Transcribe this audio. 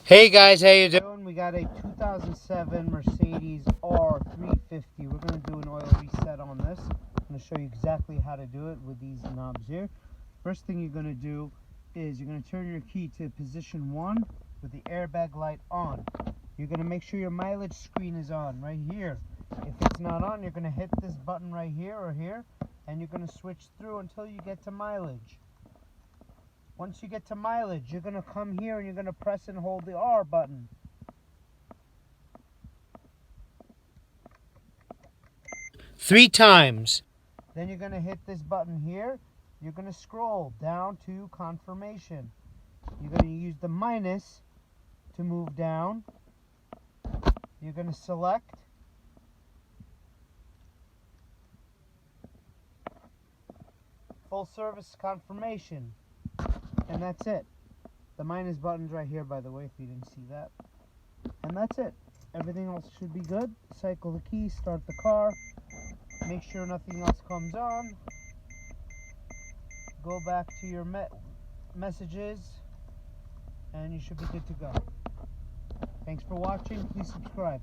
Hey guys, how you doing? We got a 2007 Mercedes R350. We're going to do an oil reset on this. I'm going to show you exactly how to do it with these knobs here. First thing you're going to do is you're going to turn your key to position 1 with the airbag light on. You're going to make sure your mileage screen is on right here. If it's not on, you're going to hit this button right here or here, and you're going to switch through until you get to mileage. Once you get to mileage, you're going to come here and you're going to press and hold the R button. Three times. Then you're going to hit this button here. You're going to scroll down to confirmation. You're going to use the minus to move down. You're going to select. Full service confirmation. And that's it. The minus button's right here, by the way, if you didn't see that. And that's it. Everything else should be good. Cycle the key, start the car. Make sure nothing else comes on. Go back to your messages. And you should be good to go. Thanks for watching. Please subscribe.